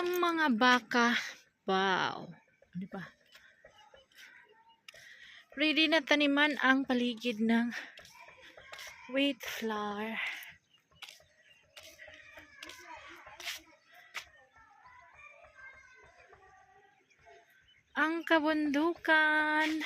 Ang mga baka, wow, di ba? Ready na taniman ang paligid ng wheat flour. Ang kabundukan.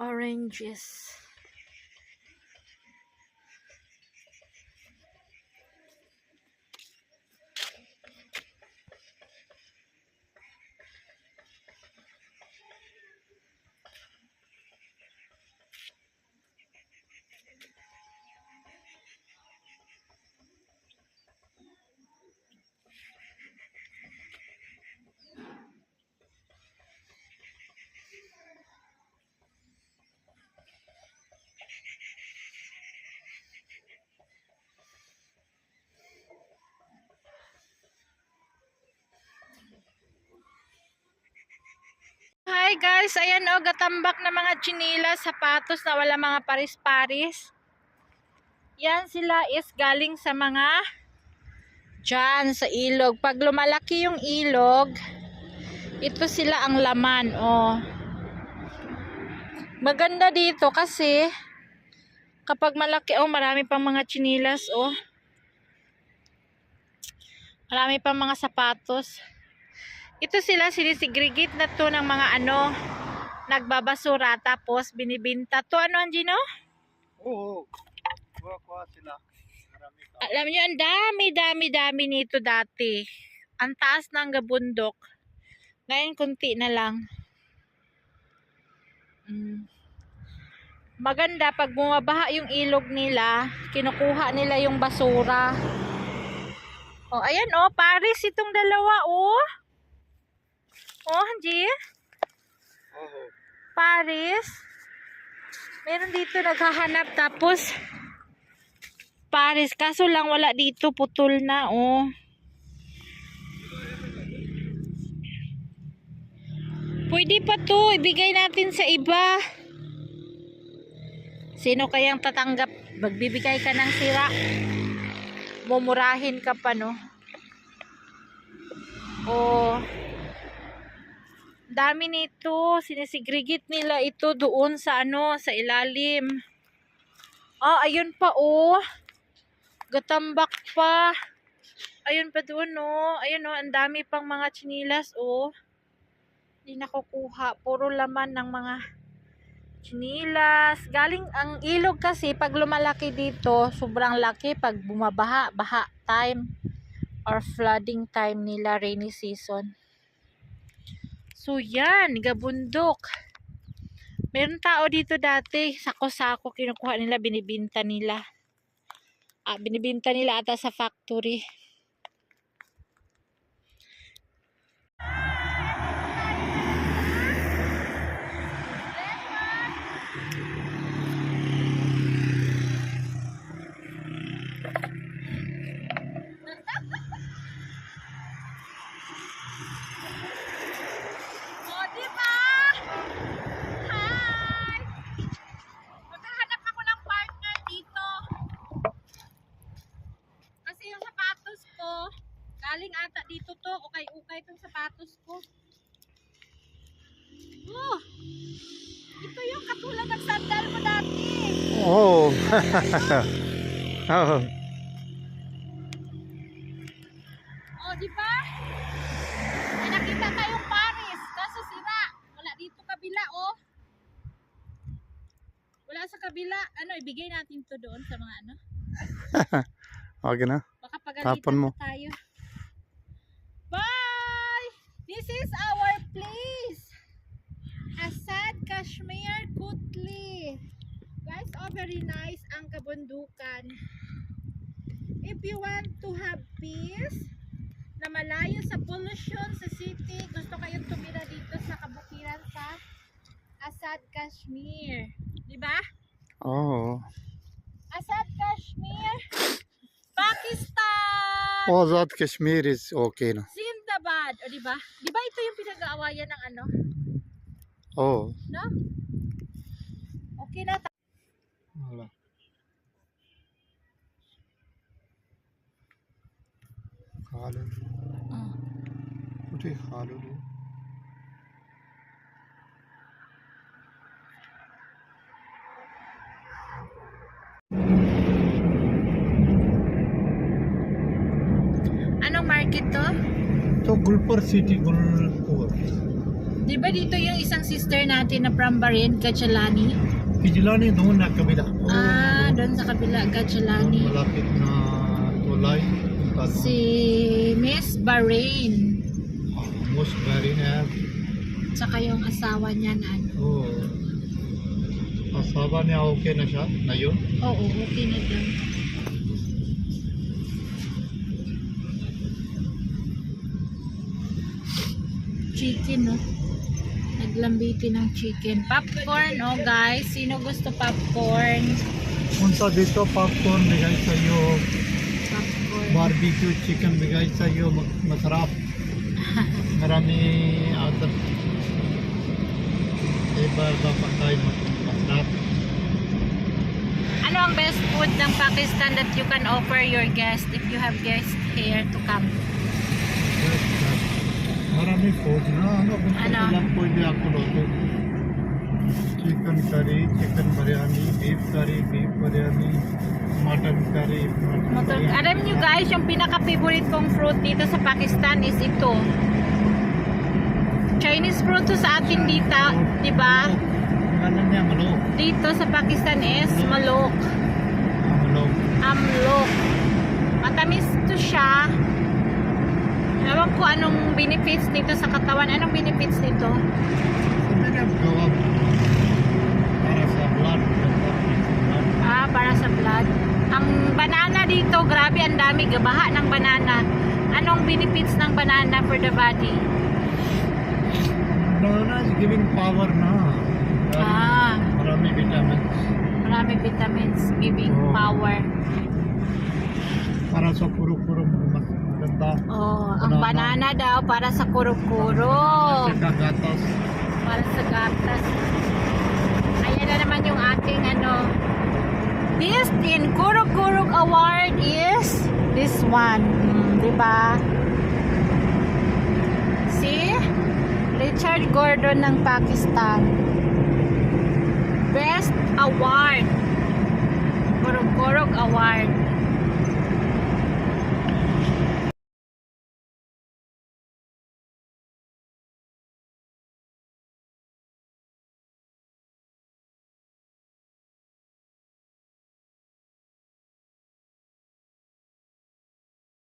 Oranges. Hi guys, ayan o, gatambak na mga tsinilas, sapatos na wala mga paris-paris. Yan sila is galing sa mga dyan sa ilog. Pag lumalaki yung ilog, ito sila ang laman o. Maganda dito kasi kapag malaki o, marami pang mga tsinilas o. Marami pang mga sapatos. Ito sila, sinisigregate na to ng mga ano, nagbabasura tapos binibinta. To ano, Angino? Oo. Kuha sila. Marami ka. Alam niyo, ang dami nito dati. Ang taas ng gabundok. Ngayon, kunti na lang. Maganda, pag bumabaha yung ilog nila, kinukuha nila yung basura. Oh, ayan oh, Paris itong dalawa oh. Oh, Hanji? Oo. Paris. Meron dito naghahanap tapos Paris. Kaso lang wala dito. Putol na oh. Pwede pa to. Ibigay natin sa iba. Sino kayang tatanggap? Magbibigay ka ng sira. Mumurahin ka pa no. Oh. Dami nito, sinisigregate nila ito doon sa ano, sa ilalim. Ah, ayun pa oh. Gatambak pa. Ayun pa doon oh. Ayun oh, ang dami pang mga tsinilas oh. Hindi nakukuha, puro laman ng mga tsinilas. Galing ang ilog kasi pag lumalaki dito, sobrang laki pag bumabaha, baha time or flooding time nila, rainy season. So yan, gabundok. Meron tao dito dati, sako-sako kinukuha nila, binibinta nila. Binibinta nila ata sa factory. Galing ata dito to, ukay-ukay itong sapatos ko. Oh, ito yung katulad ng sandal mo dati. Oo. Oo. Oh, di ba? May nakita tayong Paris, kaso sira. Wala dito kabila, oh. Wala sa kabila. Ano, ibigay natin to doon sa mga ano. Okay na. Baka pagalitan Tapon mo. tayo. Bye! This is our place. Asad Kashmir Kutli. Guys, oh, very nice ang kabundukan. If you want to have peace, na malayo sa pollution sa city, gusto kayong tumira dito sa kabukiran sa Azad Kashmir. Di ba? Oh. Azad Kashmir. Pakistan! Azad Kashmir is okay na. Zindabad. O di ba? Di ba ito yung pinag-aawayan ng ano? Oh. No? Okay na. Wala. Kalo. Kuthi kalo. Anong market to? So Gulpur city, Gulpur. Di ba dito yung isang sister natin na from Bahrain, Gachalani? Kijilani doon na kabila. Doon sa kabila, Gachalani. Malapit na tulay. Si Miss Bahrain. Most very na. Tsaka yung asawa niya na ano. Oh. Asawa niya okay na siya na yun. Oo, okay na daw. Chicken, no? Naglambiti ng chicken. Popcorn, oh guys. Sino gusto popcorn? Punta dito, popcorn bigay sa iyo. Popcorn. Barbecue chicken bigay sa iyo. Masarap. Marami other. Iba patay masarap. Ano ang best food ng Pakistan that you can offer your guest if you have guests here to come? Marami food na. Ano? Ano? Lang pwede ako luto. Chicken curry, chicken biryani, beef curry, beef biryani, mutton curry, mutton biryani. Alam nyo guys, yung pinaka-favorite kong fruit dito sa Pakistan is ito. Chinese fruit to sa atin dito, di ba? Ano niya, malok. Dito sa Pakistan is malok. Malok. Amlok. Matamis to siya. Ewan ko anong benefits nito sa katawan. Anong benefits nito? Sabi niya, gawa para sa blood. Para sa blood. Ang banana dito, grabe ang dami. Gabaha ng banana. Anong benefits ng banana for the body? Banana is giving power na. Marami vitamins. Marami vitamins, giving power. Para sa kuro-kuro mas maganda. Ang banana daw para sa kuro-kuro. Sa kagatas. Para sa gatas. Ayan na naman yung ating ano. This in Kuro-Kuro Award is this one. Diba? See? Richard Gordon ng Pakistan. Best Award. Kuro-Kuro Award.